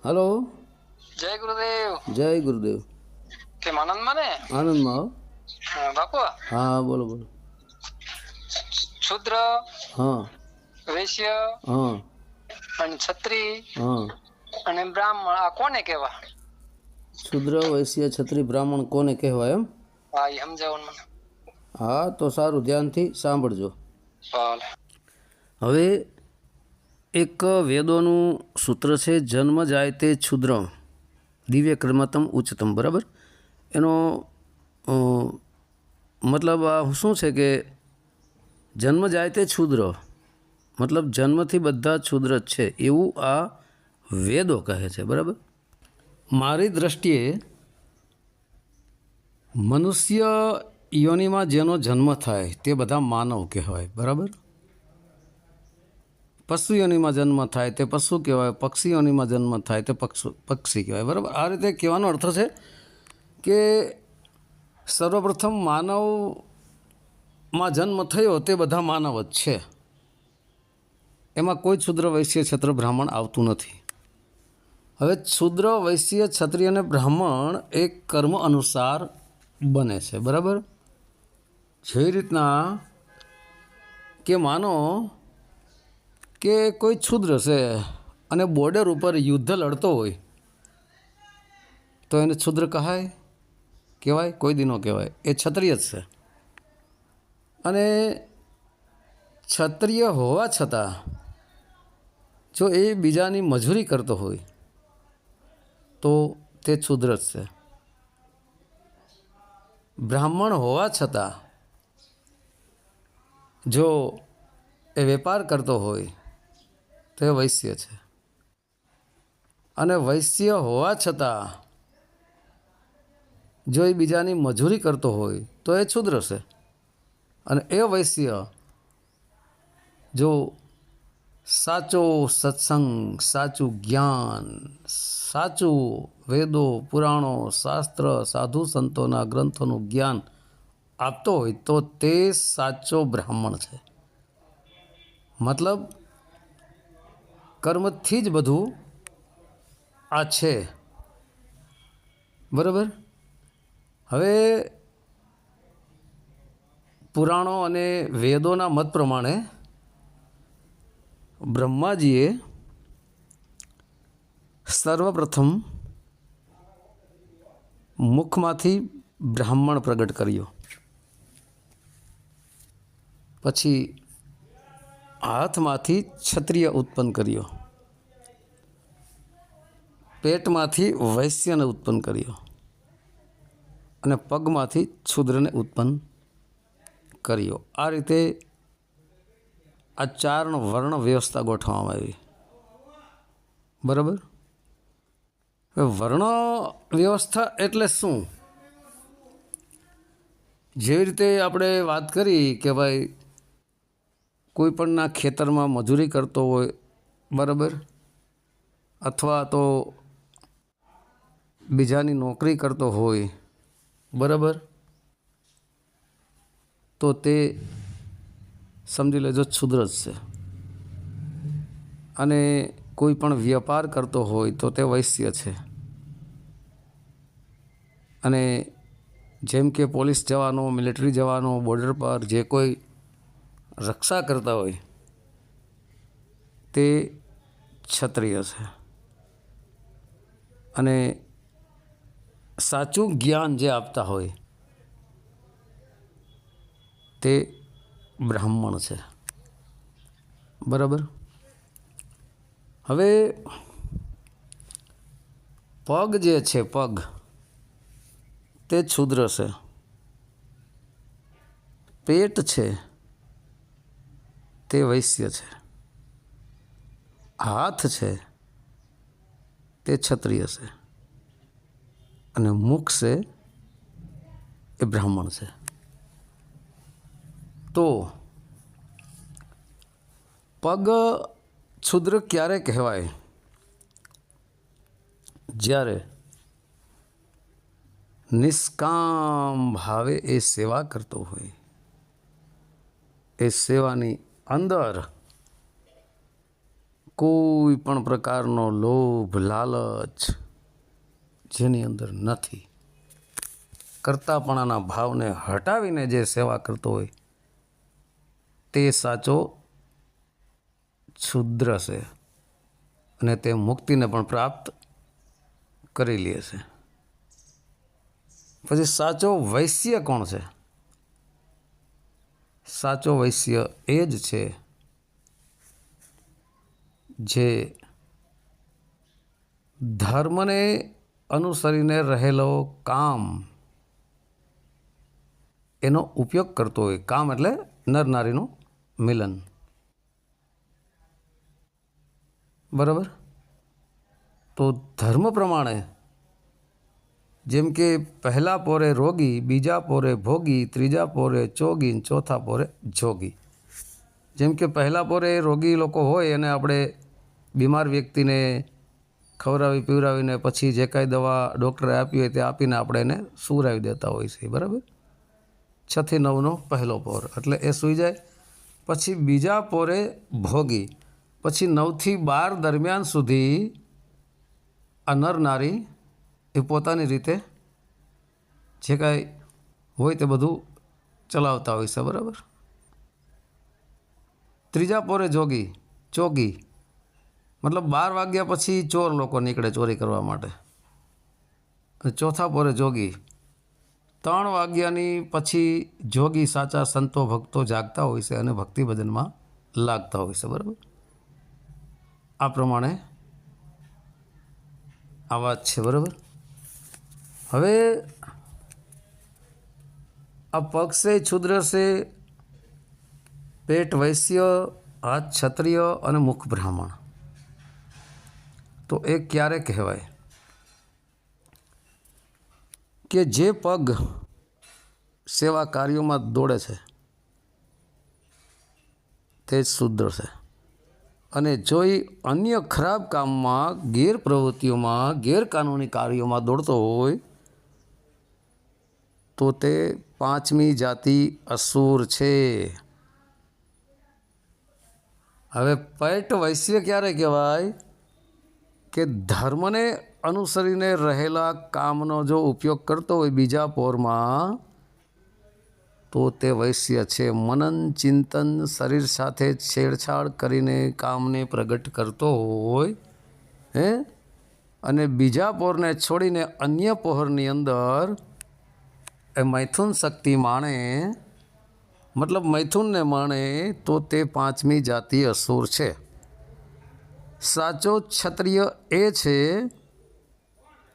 Hello. જય ગુરુદેવ. જય ગુરુદેવ. કેમ આનંદમાં ને? આનંદમાં હો. બાપુ હા બોલો બોલો. શુદ્ર, હા વૈશ્ય હા અને ક્ષત્રિય હા. અને બ્રાહ્મણ આ કોને કહેવા? શુદ્ર, વૈશ્ય, ક્ષત્રિય, બ્રાહ્મણ કોને કહેવાય એમ? હા એ સમજાવો મને. હા તો સારું, ધ્યાનથી સાંભળજો. ચાલ. હવે એક વેદોનું સૂત્ર છે, જન્મ જાય તે ક્ષુદ્ર દિવ્ય કર્મતમ ઉચ્ચતમ. બરાબર? એનો મતલબ આ શું છે કે જન્મ જાય તે ક્ષુદ્ર મતલબ જન્મથી બધા ક્ષુદ્ર જ છે એવું આ વેદો કહે છે. બરાબર? મારી દૃષ્ટિએ મનુષ્ય યોનિમાં જેનો જન્મ થાય તે બધા માનવ કહેવાય. બરાબર? પશુ યોનિમાં જન્મ થાય તે પશુ કહેવાય, પક્ષી યોનિમાં જન્મ થાય તે પક્ષી કહેવાય. બરાબર? આ રીતે કહેવાનો અર્થ છે કે સર્વપ્રથમ માનવમાં જન્મ થયો તે બધા માનવ જ છે. એમાં કોઈ શુદ્ર, વૈશ્ય, ક્ષત્રિય, બ્રાહ્મણ આવતું નથી. હવે શુદ્ર, વૈશ્ય, ક્ષત્રિય અને બ્રાહ્મણ એક કર્મ અનુસાર બને છે. બરાબર? જેવી રીતના કે માનો કે કોઈ શુદ્ર છે અને બોર્ડર ઉપર યુદ્ધ લડતો હોય તો એને શુદ્ર કહેવાય? કોઈ દી ન કહેવાય. એ ક્ષત્રિય જ છે. અને ક્ષત્રિય હોવા છતાં જો એ બીજાની મજૂરી કરતો હોય તો તે શુદ્ર જ છે. બ્રાહ્મણ હોવા છતાં જો એ વેપાર કરતો હોય તો એ વૈશ્ય છે. અને વૈશ્ય હોવા છતાં જો એ બીજાની મજૂરી કરતો હોય તો એ શુદ્ર છે. અને એ વૈશ્ય જો સાચો સત્સંગ, સાચું જ્ઞાન, સાચું વેદો, પુરાણો, શાસ્ત્ર, સાધુ સંતોના ગ્રંથોનું જ્ઞાન આપતો હોય તો તે સાચો બ્રાહ્મણ છે. મતલબ કર્મથી જ બધું આ છે. બરાબર? હવે પુરાણો અને વેદોના મત પ્રમાણે બ્રહ્માજીએ સર્વપ્રથમ મુખમાંથી બ્રાહ્મણ પ્રગટ કર્યો, પછી હાથમાંથી ક્ષત્રિય ઉત્પન્ન કર્યો, પેટમાંથી વૈશ્યને ઉત્પન્ન કર્યો અને પગમાંથી શૂદ્રને ઉત્પન્ન કર્યો. આ રીતે આ ચારણ વર્ણ વ્યવસ્થા ગોઠવવામાં આવી. બરાબર? વર્ણ વ્યવસ્થા એટલે શું? જેવી રીતે આપણે વાત કરી કે ભાઈ કોઈ પણના ખેતરમાં મજૂરી કરતો હોય, બરાબર, અથવા તો બીજાની નોકરી કરતો હોય, બરાબર, તો તે સમજી લેજો શુદ્ર જ છે. અને કોઈ પણ વ્યાપાર કરતો હોય તો તે વૈશ્ય છે. અને જેમ કે પોલીસ જવાનો, મિલિટરી જવાનો, બોર્ડર પર જે કોઈ રક્ષા કરતા હોય તે ક્ષત્રિય છે. અને સાચું જ્ઞાન જે આપતા હોય તે બ્રાહ્મણ છે. બરાબર? હવે પગ જે છે, પગ તે શુદ્ર છે. પેટ છે તે વૈશ્ય છે. હાથ છે તે ક્ષત્રિય છે. અને મુખ છે એ બ્રાહ્મણ છે. તો પગ શુદ્ર ક્યારે કહેવાય? જ્યારે નિષ્કામ ભાવે એ સેવા કરતો હોય, એ સેવાની અંદર કોઈ પણ પ્રકારનો લોભ લાલચ જેની અંદર નથી, કરતાપણાના ભાવને હટાવીને જે સેવા કરતો હોય તે સાચો શુદ્ર છે અને તે મુક્તિને પણ પ્રાપ્ત કરી લે છે. પછી સાચો વૈશ્ય કોણ છે? સાચો વૈશ્ય એ જ છે જે ધર્મને અનુસરીને રહેલો કામ એનો ઉપયોગ કરતો હોય. કામ એટલે નર નારીનું મિલન, બરાબર? તો ધર્મ પ્રમાણે જેમ કે પહેલા પોરે રોગી, બીજા પોરે ભોગી, ત્રીજા પોરે ચોગી, ચોથા પોરે જોગી. જેમ કે પહેલા પોરે રોગી લોકો હોય અને આપણે બીમાર વ્યક્તિને ખવડાવી પીવડાવીને પછી જે કાંઈ દવા ડૉક્ટરે આપી હોય તે આપીને આપણે એને સુવડાવી દેતા હોય છે, બરાબર? 6 થી 9નો પહેલો પોર એટલે એ સૂઈ જાય. પછી બીજા પોરે ભોગી, પછી 9 થી 12 દરમિયાન સુધી આ નર નારી એ પોતાની રીતે જે કાંઈ હોય તે બધું ચલાવતા હોય છે, બરાબર? ત્રીજા પોરે જોગી, ચોગી મતલબ 12 વાગ્યા પછી ચોર લોકો નીકળે ચોરી કરવા માટે. અને ચોથા પોરે જોગી, 3 વાગ્યાની પછી જોગી સાચા સંતો ભક્તો જાગતા હોય છે અને ભક્તિ ભજનમાં લાગતા હોય છે, બરાબર? આ પ્રમાણે આ વાત છે, બરાબર? હવે આ પગ છે શુદ્ર છે, પેટ વૈશ્ય, હાથ ક્ષત્રિય અને મુખ બ્રાહ્મણ. તો એ ક્યારે કહેવાય કે જે પગ સેવા કાર્યોમાં દોડે છે તે જ શુદ્ર છે, અને જો એ અન્ય ખરાબ કામમાં, ગેરપ્રવૃત્તિઓમાં, ગેરકાનૂની કાર્યોમાં દોડતો હોય તો તે 5મી જાતિ અસુર છે. હવે પેટ વૈશ્ય ક્યારે કહેવાય કે ધર્મને અનુસરીને રહેલા કામનો જો ઉપયોગ કરતો હોય બીજા પોરમાં તો તે વૈશ્ય છે. મનન ચિંતન શરીર સાથે છેડછાડ કરીને કામને પ્રગટ કરતો હોય અને બીજા પોરને છોડીને અન્ય પોરની અંદર એ મૈથુન શક્તિ માણે, મતલબ મૈથુનને માણે તો તે 5મી જાતિ અસુર છે. સાચો ક્ષત્રિય એ છે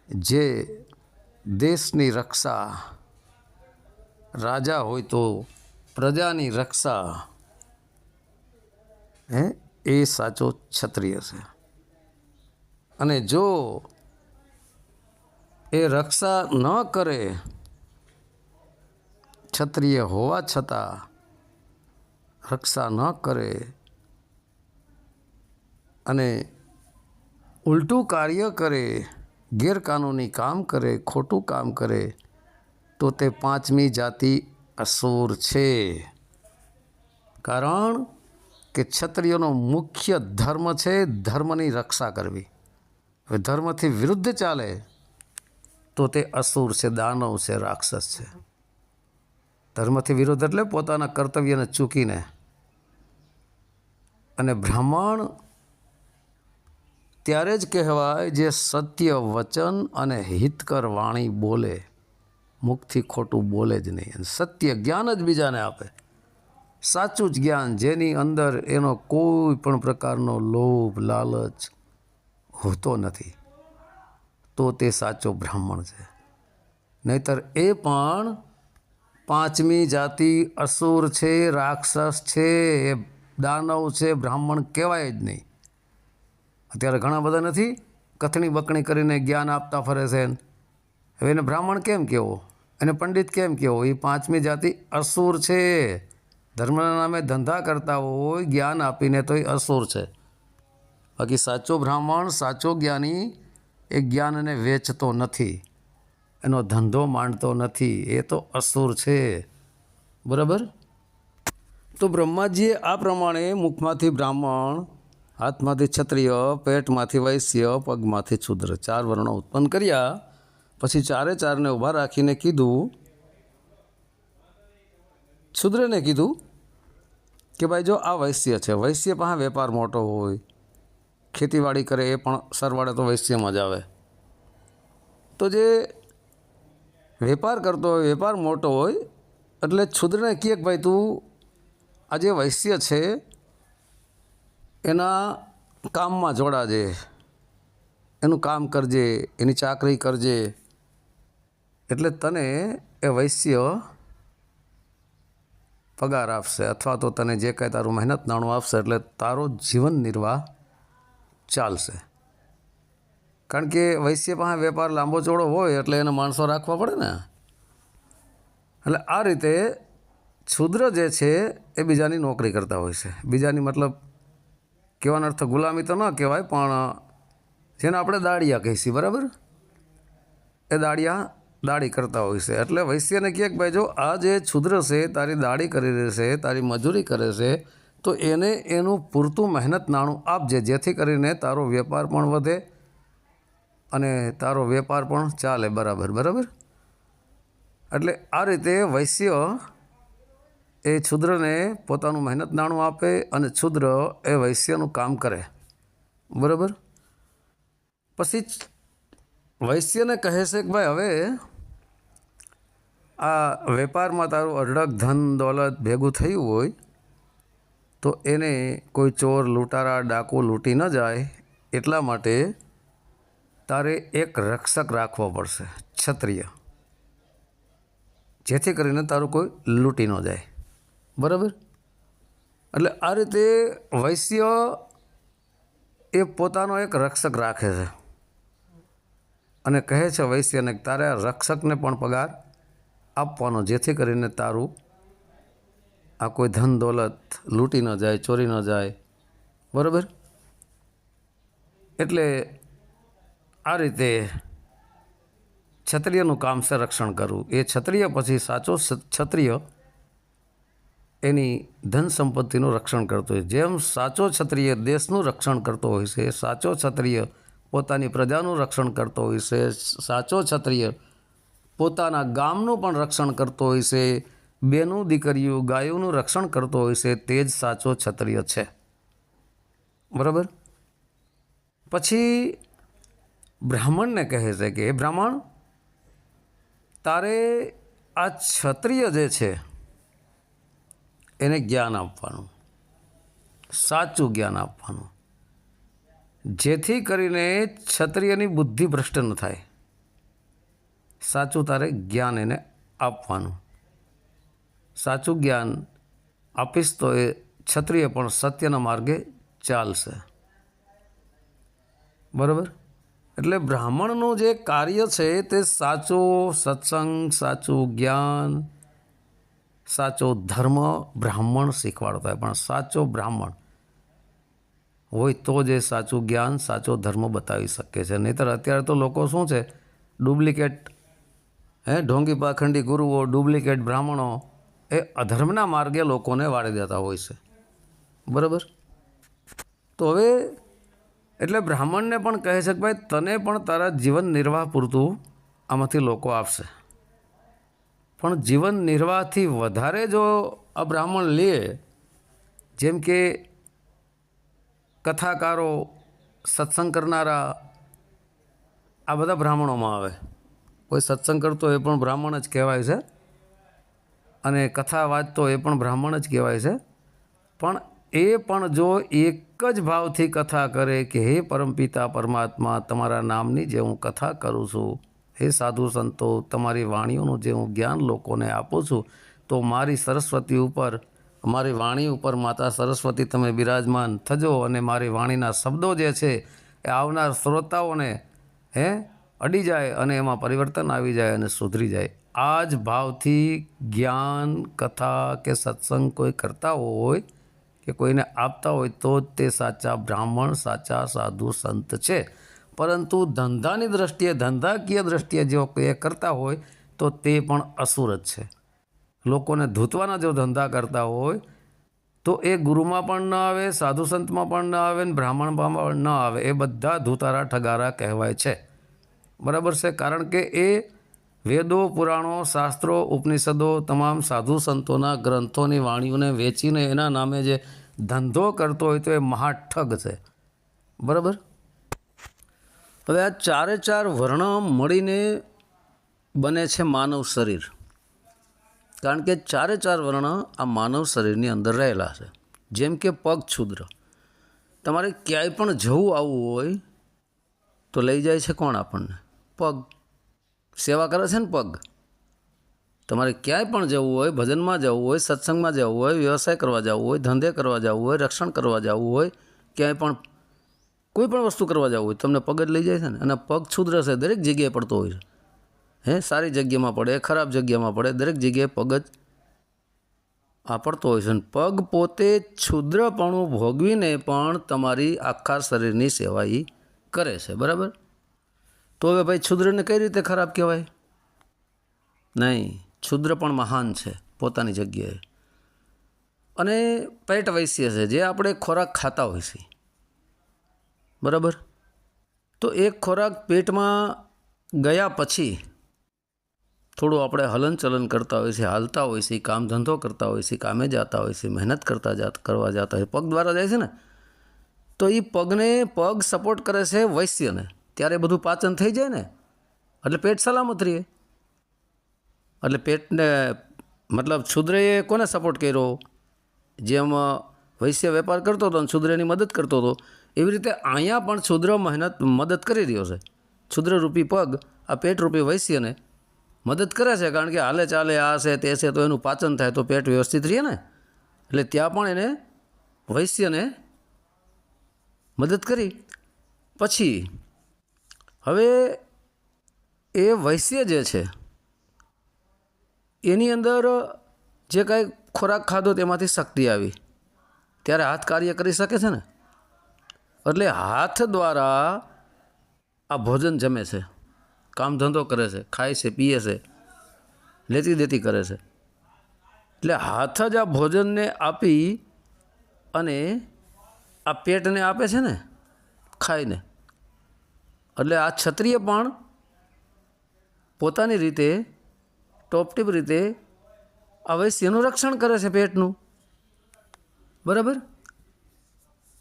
જે દેશની રક્ષા, રાજા હોય તો પ્રજાની રક્ષા, એ સાચો ક્ષત્રિય છે. અને જો એ રક્ષા ન કરે, ક્ષત્રિય હોવા છતાં રક્ષા ન કરે અને ઉલટું કાર્ય કરે, ગેરકાનૂની કામ કરે, ખોટું કામ કરે તો તે 5મી જાતિ અસુર છે. કારણ કે ક્ષત્રિયનો મુખ્ય ધર્મ છે ધર્મની રક્ષા કરવી. હવે ધર્મથી વિરુદ્ધ ચાલે તો તે અસુર છે, દાનવ છે, રાક્ષસ છે. ધર્મથી વિરુદ્ધ એટલે પોતાના કર્તવ્યને ચૂકીને. અને બ્રાહ્મણ ત્યારે જ કહેવાય જે સત્ય વચન અને હિતકર વાણી બોલે, મુખથી ખોટું બોલે જ નહીં, સત્ય જ્ઞાન જ બીજાને આપે, સાચું જ જ્ઞાન જેની અંદર એનો કોઈ પણ પ્રકારનો લોભ લાલચ હોતો નથી, તો તે સાચો બ્રાહ્મણ છે. નહીતર એ પણ 5મી જાતિ અસુર છે, રાક્ષસ છે, એ દાનવ છે, બ્રાહ્મણ કહેવાય જ નહીં. અત્યારે ઘણા બધા નથી કથણી બકણી કરીને જ્ઞાન આપતા ફરે છે. હવે એને બ્રાહ્મણ કેમ કહેવો, એને પંડિત કેમ કહેવો? એ 5મી જાતિ અસુર છે. ધર્મના નામે ધંધા કરતા હોય જ્ઞાન આપીને તો એ અસુર છે. બાકી સાચો બ્રાહ્મણ, સાચો જ્ઞાની એ જ્ઞાનને વેચતો નથી, એનો ધંધો માંડતો નથી, એ તો અસુર છે, બરાબર? તો બ્રહ્માજીએ આ પ્રમાણે મુખમાંથી બ્રાહ્મણ હાથમાંથી ક્ષત્રિય, પેટમાંથી વૈશ્ય, પગમાંથી શૂદ્ર, 4 વર્ણો ઉત્પન્ન કર્યા. પછી ચારે ચારને ઊભા રાખીને કીધું, શૂદ્રને કીધું કે ભાઈ જો આ વૈશ્ય છે, વૈશ્ય પાસે વેપાર મોટો હોય, ખેતીવાડી કરે એ પણ સરવાળે તો વૈશ્યમાં જ આવે. તો જે વેપાર કરતો હોય, વેપાર મોટો હોય, એટલે શૂદ્રને કહે કે ભાઈ તું આ જે વૈશ્ય છે એના કામમાં જોડાજે, એનું કામ કરજે, એની ચાકરી કરજે, એટલે તને એ વૈશ્ય પગાર આપશે અથવા તો તને જે કાંઈ તારું મહેનત નાણું આપશે, એટલે તારો જીવન નિર્વાહ ચાલશે. કારણ કે વૈશ્ય પાસે વેપાર લાંબો ચોળો હોય એટલે એને માણસો રાખવા પડે ને. એટલે આ રીતે શૂદ્ર જે છે એ બીજાની નોકરી કરતા હોય છે. બીજાની મતલબ કહેવાનો અર્થ ગુલામી તો ન કહેવાય, પણ જેને આપણે દાળિયા કહીશું, બરાબર, એ દાડી કરતા હોય છે. એટલે વૈશ્યને કહે કે ભાઈ જો આ જે શૂદ્ર છે તારી દાડી કરી રહેશે, તારી મજૂરી કરે છે, તો એને એનું પૂરતું મહેનત નાણું આપજે, જેથી કરીને તારો વેપાર પણ વધે અને તારો વેપાર પણ ચાલે બરાબર. એટલે આ રીતે વૈશ્ય એ શૂદ્રને પોતાનું મહેનત નાણું આપે અને શૂદ્ર એ વૈશ્યનું કામ કરે, બરાબર. પછી વૈશ્યને કહે છે કે ભાઈ હવે આ વેપારમાં તારું અઢળક ધન દોલત ભેગું થયું હોય તો એને કોઈ ચોર, લૂંટારા, ડાકુ લૂંટી ન જાય, એટલા માટે તારે એક રક્ષક રાખવો પડશે, ક્ષત્રિય, જેથી કરીને તારું કોઈ લૂંટી ન જાય, બરાબર. એટલે આ રીતે વૈશ્ય એ પોતાનો એક રક્ષક રાખે છે અને કહે છે વૈશ્યને કે તારે આ રક્ષકને પણ પગાર આપવાનો, જેથી કરીને તારું આ કોઈ ધન દોલત લૂંટી ન જાય, ચોરી ન જાય, બરાબર. એટલે આ રીતે ક્ષત્રિયનું કામ છે રક્ષણ કરવું. એ ક્ષત્રિય પછી સાચો ક્ષત્રિય એની ધન સંપત્તિનું રક્ષણ કરતો હોય. જેમ સાચો ક્ષત્રિય દેશનું રક્ષણ કરતો હોય છે, સાચો ક્ષત્રિય પોતાની પ્રજાનું રક્ષણ કરતો હોય છે, સાચો ક્ષત્રિય પોતાના ગામનું પણ રક્ષણ કરતો હોય છે, બેનું દીકરીઓ ગાયોનું રક્ષણ કરતો હોય છે, તે જ સાચો ક્ષત્રિય છે, બરાબર. પછી બ્રાહ્મણને કહે છે કે હે બ્રાહ્મણ, તારે આ ક્ષત્રિય જે છે એને જ્ઞાન આપવાનું, સાચું જ્ઞાન આપવાનું, જેથી કરીને ક્ષત્રિયની બુદ્ધિ ભ્રષ્ટ ન થાય. સાચું તારે જ્ઞાન એને આપવાનું. સાચું જ્ઞાન આપીશ તો એ ક્ષત્રિય પણ સત્યના માર્ગે ચાલશે, બરાબર. એટલે બ્રાહ્મણનું જે કાર્ય છે તે સાચો સત્સંગ, સાચું જ્ઞાન, સાચો ધર્મ બ્રાહ્મણ શીખવાડતો હોય. પણ સાચો બ્રાહ્મણ હોય તો જ એ સાચું જ્ઞાન, સાચો ધર્મ બતાવી શકે છે. નહીંતર અત્યારે તો લોકો શું છે, ડુપ્લિકેટ ઢોંગી પાખંડી ગુરુઓ, ડુપ્લિકેટ બ્રાહ્મણો એ અધર્મના માર્ગે લોકોને વાળી દેતા હોય છે, બરાબર. તો હવે એટલે બ્રાહ્મણને પણ કહે છે કે ભાઈ તને પણ તારા જીવન નિર્વાહ પૂરતું આમાંથી લોકો આપશે, પણ જીવન નિર્વાહથી વધારે જો આ બ્રાહ્મણ લે, જેમ કે કથાકારો, સત્સંગ કરનારા, આ બધા બ્રાહ્મણોમાં આવે. કોઈ સત્સંગ કરતો એ પણ બ્રાહ્મણ જ કહેવાય છે અને કથા વાંચતો એ પણ બ્રાહ્મણ જ કહેવાય છે. પણ એ પણ જો એક જ ભાવથી કથા કરે કે હે પરમપિતા પરમાત્મા, તમારા નામની જે હું કથા કરું છું, હે સાધુ સંતો, તમારી વાણીઓનું જે હું જ્ઞાન લોકોને આપું છું, તો મારી સરસ્વતી ઉપર, મારી વાણી ઉપર માતા સરસ્વતી તમે બિરાજમાન થજો અને મારી વાણીના શબ્દો જે છે એ આવનાર શ્રોતાઓને અડી જાય અને એમાં પરિવર્તન આવી જાય અને સુધરી જાય. આ જ ભાવથી જ્ઞાન, કથા કે સત્સંગ કોઈ કરતા હોય કે કોઈને આપતા હોય તો જ તે સાચા બ્રાહ્મણ, સાચા સાધુ સંત છે. પરંતુ ધંધાની દ્રષ્ટિએ, ધંધાકીય દ્રષ્ટિએ જો એ કરતા હોય તો તે પણ અસુર જ છે. લોકોને ધૂતવાના જો ધંધા કરતા હોય તો એ ગુરુમાં પણ ન આવે, સાધુ સંતમાં પણ ન આવે, ને બ્રાહ્મણમાં પણ ન આવે. એ બધા ધૂતારા ઠગારા કહેવાય છે. બરાબર છે? કારણ કે એ વેદો, પુરાણો, શાસ્ત્રો, ઉપનિષદો, તમામ સાધુ સંતોના ગ્રંથોની વાણીઓને વેચીને એના નામે જે ધંધો કરતો હોય તો એ મહાઠગ છે. બરાબર? હવે આ ચારે ચાર વર્ણ મળીને બને છે માનવ શરીર. કારણ કે ચારે ચાર વર્ણ આ માનવ શરીરની અંદર રહેલા છે. જેમ કે પગ છૂદ્ર. તમારે ક્યાંય પણ જવું આવવું હોય તો લઈ જાય છે કોણ આપણને? પગ. સેવા કરે છે ને પગ. તમારે ક્યાંય પણ જવું હોય, ભજનમાં જવું હોય, સત્સંગમાં જવું હોય, વ્યવસાય કરવા જવું હોય, ધંધે કરવા જવું હોય, રક્ષણ કરવા જવું હોય, ક્યાંય પણ કોઈ પણ વસ્તુ કરવા જવું હોય તમને પગ જ લઈ જાય છે ને. અને પગ છૂદ્ર છે, દરેક જગ્યાએ પડતો હોય છે. સારી જગ્યામાં પડે, ખરાબ જગ્યામાં પડે, દરેક જગ્યાએ પગ જ આ પડતો હોય છે. અને પગ પોતે છૂદ્રપણું ભોગવીને પણ તમારી આખા શરીરની સેવા એ કરે છે. બરાબર? તો હવે ભાઈ છૂદ્રને કઈ રીતે ખરાબ કહેવાય? નહીં, છૂદ્ર પણ મહાન છે પોતાની જગ્યાએ. અને પેટ વૈશ્ય છે, જે આપણે ખોરાક ખાતા હોય છે. બરાબર? તો એક ખોરાક પેટમાં ગયા પછી થોડું આપણે હલનચલન કરતા હોય છે, હાલતા હોય છે, કામ ધંધો કરતા હોય છે, કામે જતા હોય છે, મહેનત કરવા જતા હોય, પગ દ્વારા જાય છે ને. તો એ પગ સપોર્ટ કરે છે વૈશ્યને. ત્યારે બધું પાચન થઈ જાય ને, એટલે પેટ સલામત રહે. એટલે પેટને મતલબ છૂદ્રએ કોને સપોર્ટ કર્યો? જેમ વૈશ્ય વેપાર કરતો હતો અને છૂદ્રની મદદ કરતો હતો, એવી રીતે અહીંયા પણ છૂદ્ર મદદ કરી રહ્યો છે. છૂદ્રરૂપી પગ આ પેટરૂપી વૈશ્યને મદદ કરે છે. કારણ કે હાલે ચાલે, આ છે તે છે, તો એનું પાચન થાય તો પેટ વ્યવસ્થિત રહે ને. એટલે ત્યાં પણ એને વૈશ્યને મદદ કરી. પછી હવે એ વૈશ્ય જે છે એની અંદર જે કાંઈ ખોરાક ખાધો તેમાંથી શક્તિ આવી, ત્યારે હાથ કાર્ય કરી શકે છે ને. એટલે હાથ દ્વારા આ ભોજન જમે છે, કામ ધંધો કરે છે, ખાય છે, પીએ છે, લેતી દેતી કરે છે. એટલે હાથ જ આ ભોજનને આપી અને આ પેટને આપે છે ને ખાઈને. એટલે આ ક્ષત્રિય પણ પોતાની રીતે ટોપટીપ રીતે આ વૈશ્યનું રક્ષણ કરે છે પેટનું. બરાબર?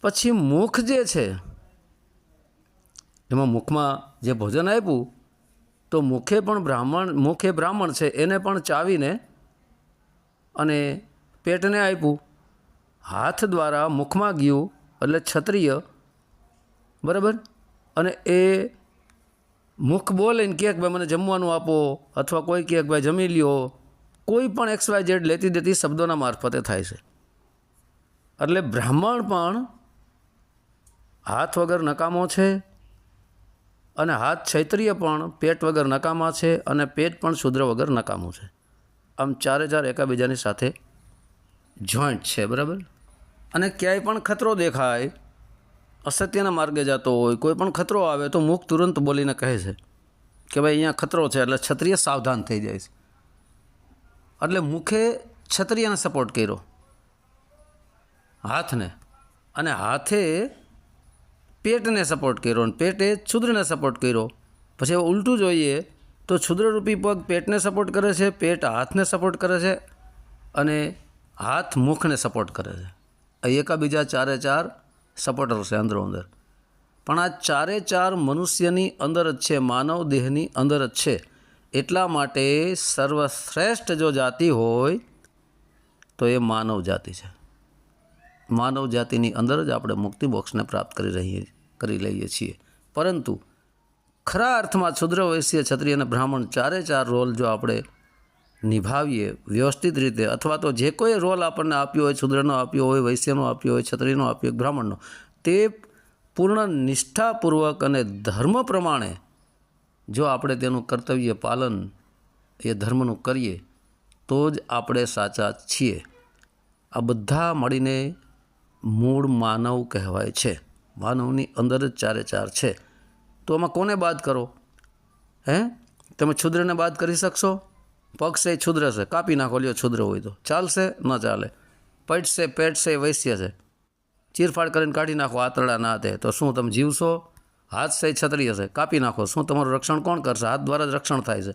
પછી મુખ જે છે, એમાં મુખમાં જે ભોજન આપ્યું તો મુખે બ્રાહ્મણ છે, એને પણ ચાવીને અને પેટને આપ્યું. હાથ દ્વારા મુખમાં ગયું એટલે ક્ષત્રિય. બરાબર? અને એ મુખ બોલે ને કહે કે ભાઈ મને જમવાનું આપો, અથવા કોઈ કહે કે ભાઈ જમી લ્યો, કોઈ પણ XYZ લેતી દેતી શબ્દોના મારફતે થાય છે. એટલે બ્રાહ્મણ પણ હાથ વગર નકામો છે, અને હાથ ક્ષત્રિય પણ પેટ વગર નકામા છે, અને પેટ પણ શૂદ્ર વગર નકામું છે. આમ ચારે ચાર એકાબીજાની સાથે જોઈન્ટ છે. બરાબર? અને ક્યાંય પણ ખતરો દેખાય, અસત્યના માર્ગે જતો હોય, કોઈ પણ ખતરો આવે તો મુખ તુરંત બોલીને કહે છે કે ભાઈ અહીંયા ખતરો છે. એટલે ક્ષત્રિય સાવધાન થઈ જાય છે. એટલે મુખે ક્ષત્રિયને સપોર્ટ કર્યો, હાથને, અને હાથે પેટને સપોર્ટ કર્યો, અને પેટે છૂદ્રને સપોર્ટ કર્યો. પછી ઉલટું જોઈએ તો છૂદ્રરૂપી પગ પેટને સપોર્ટ કરે છે, પેટ હાથને સપોર્ટ કરે છે, અને હાથ મુખને સપોર્ટ કરે છે. આ એકાબીજા ચારે ચાર સપોર્ટર છે અંદરો અંદર. પણ આ ચારે ચાર મનુષ્યની અંદર જ છે, માનવ દેહની અંદર જ છે. એટલા માટે સર્વશ્રેષ્ઠ જો જાતિ હોય તો એ માનવ જાતિ છે. માનવ જાતિની અંદર જ આપણે મુક્તિ મોક્ષને પ્રાપ્ત કરી લઈએ છીએ. પરંતુ ખરા અર્થમાં શુદ્ર, વૈશ્ય, ક્ષત્રિય અને બ્રાહ્મણ ચારે ચાર રોલ જો આપણે નિભાવીએ વ્યવસ્થિત રીતે, અથવા તો જે કોઈ રોલ આપણને આપ્યો હોય, શુદ્રનો આપ્યો હોય, વૈશ્યનો આપ્યો હોય, ક્ષત્રિયનો આપ્યો હોય, બ્રાહ્મણનો, તે પૂર્ણ નિષ્ઠાપૂર્વક અને ધર્મ પ્રમાણે જો આપણે તેનું કર્તવ્ય પાલન એ ધર્મનું કરીએ તો જ આપણે સાચા છીએ. આ બધા મળીને મૂળ માનવ કહેવાય છે. માનવની અંદર જ ચારે ચાર છે. તો આમાં કોને બાદ કરો? તમે છૂદ્રને બાદ કરી શકશો? પગ છે એ છૂદ્ર છે, કાપી નાખો લ્યો, છૂદ્ર હોય તો ચાલશે? ન ચાલે. પેટ છે વૈશ્ય છે, ચીરફાડ કરીને કાઢી નાખો આતરડા ના તે, તો શું તમે જીવશો? હાથ છે ક્ષત્રિય છે, કાપી નાખો, શું તમારું રક્ષણ કોણ કરશે? હાથ દ્વારા જ રક્ષણ થાય છે.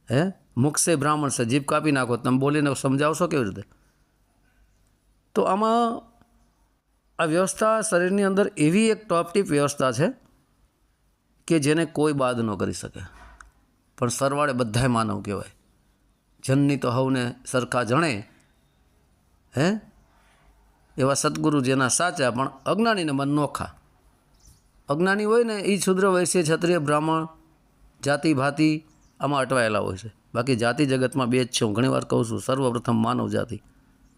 હે મુખ છે બ્રાહ્મણ છે, જીભ કાપી નાખો, તમે બોલીને સમજાવશો કેવી રીતે? તો આમાં આ વ્યવસ્થા શરીરની અંદર એવી એક ટોપટીપ વ્યવસ્થા છે કે જેને કોઈ બાદ ન કરી શકે, પણ સરવાળે બધાય માનવ કહેવાય. જનની તો હવને સરખા જણે, હે એવા સદગુરુ જેના સાચા, પણ અજ્ઞાનીને મન નોખા. અજ્ઞાની હોય ને એ શુદ્ર વૈશ્ય ક્ષત્રિય બ્રાહ્મણ જાતિ ભાતિ આમાં અટવાયેલા હોય છે. બાકી જાતિ જગતમાં બે જ છે. હું ઘણીવાર કહું છું, સર્વપ્રથમ માનવ જાતિ.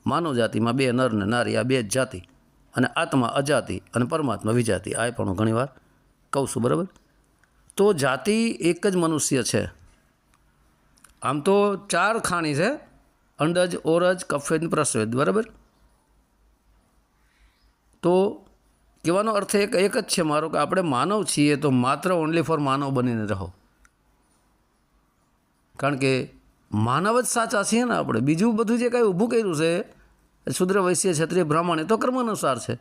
માનવ જાતિમાં બે નર ને નારી, આ બે જ જાતિ, અને આત્મા અજાતિ અને પરમાત્મા વિજાતિ, આ પણ હું ઘણીવાર કહું છું. બરાબર? તો જાતિ એક જ મનુષ્ય છે. આમ તો 4 ખાણી છે: અંડજ, ઓરજ, કફેદ, પ્રસ્વેદ. બરાબર? તો કહેવાનો અર્થ એક જ છે મારો કે આપણે માનવ છીએ તો માત્ર ઓનલી ફોર માનવ બનીને રહો. કારણ કે માનવ જ સાચા છીએ ને આપણે. બીજું બધું જે કાંઈ ઊભું કર્યું છે શુદ્ર વૈશ્ય ક્ષત્રિય બ્રાહ્મણ, એ તો કર્મ અનુસાર છે.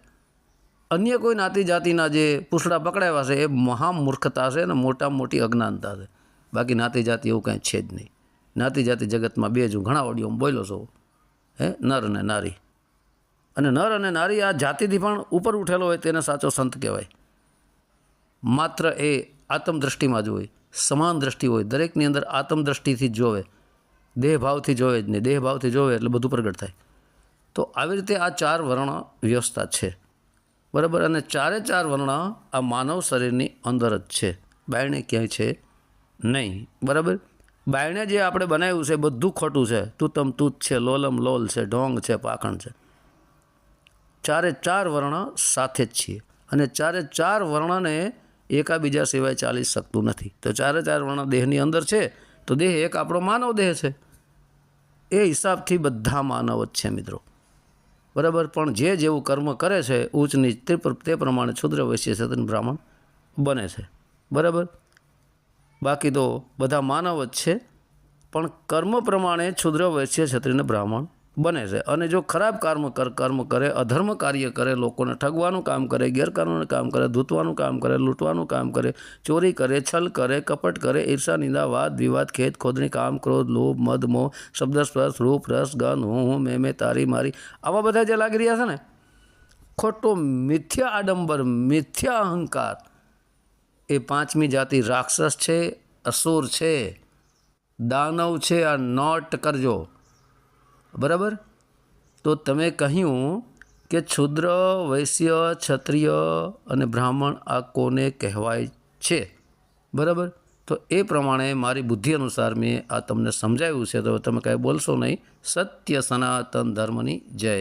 અન્ય કોઈ નાતી જાતિના જે પૂછડા પકડાવ્યા છે એ મહામૂર્ખતા છે અને મોટામાં મોટી અજ્ઞાનતા છે. બાકી નાતી જાતિ એવું કાંઈ છે જ નહીં. નાતી જાતિ જગતમાં બે જ, હું ઘણા ઓડિયોમાં બોલ્યો છું, હે નર અને નારી. અને નર અને નારી આ જાતિથી પણ ઉપર ઉઠેલો હોય તેને સાચો સંત કહેવાય. માત્ર એ આત્મદૃષ્ટિમાં જ હોય, સમાન દૃષ્ટિ હોય, દરેકની અંદર આત્મદૃષ્ટિથી જ જોવે, દેહભાવથી જોવે જ નહીં. દેહભાવથી જોવે એટલે બધું પ્રગટ થાય. તો આવી રીતે આ 4 વર્ણ વ્યવસ્થા છે. બરાબર? અને 4 વર્ણ આ માનવ શરીરની અંદર જ છે, બાયણે ક્યાંય છે નહીં. બરાબર? બાયણે જે આપણે બનાવ્યું છે બધું ખોટું છે. તૂતમ તૂત છે, લોલમ લોલ છે, ઢોંગ છે, પાખંડ છે. 4 વર્ણ સાથે જ છીએ, અને 4 વર્ણને એકાબીજા સિવાય ચાલી શકતું નથી. તો 4 વર્ણ દેહની અંદર છે, તો દેહ એક આપણો માનવ દેહ છે. એ હિસાબથી બધા માનવ જ છે મિત્રો. બરાબર? પણ જે જેવું કર્મ કરે છે ઉચ્ચ નીચ તે પ્રમાણે શુદ્ર વૈશ્ય ક્ષત્રિય બ્રાહ્મણ બને છે. બરાબર? બાકી તો બધા માનવ જ છે, પણ કર્મ પ્રમાણે શુદ્ર વૈશ્ય ક્ષત્રિય બ્રાહ્મણ બને છે. અને જો ખરાબ કર્મ કરે, અધર્મ કાર્ય કરે, લોકોને ઠગવાનું કામ કરે, ગેરકાનૂની કામ કરે, ધૂતવાનું કામ કરે, લૂંટવાનું કામ કરે, ચોરી કરે, છલ કરે, કપટ કરે, ઈર્ષા, નિંદા, વાદ વિવાદ, ખેત ખોદણી, કામ ક્રોધ, લોભ, મદ, મોહ, શબ્દ સ્પર્શ, રૂપ રસ, ગંધ, હું મેં, તારી મારી, આવા બધા જે લાગી રહ્યા છે ને, ખોટો મિથ્યા આડંબર, મિથ્યા અહંકાર, એ 5મી જાતિ રાક્ષસ છે, અસુર છે, દાનવ છે. આ નોટ કરજો. બરાબર? તો તમે કહ્યું કે શુદ્ર વૈશ્ય ક્ષત્રિય અને બ્રાહ્મણ આ કોને કહેવાય છે? બરાબર? તો એ પ્રમાણે મારી બુદ્ધિ અનુસાર મેં આ તમને સમજાવ્યું છે. તો તમે કાંઈ બોલશો નહીં. સત્ય સનાતન ધર્મની જય.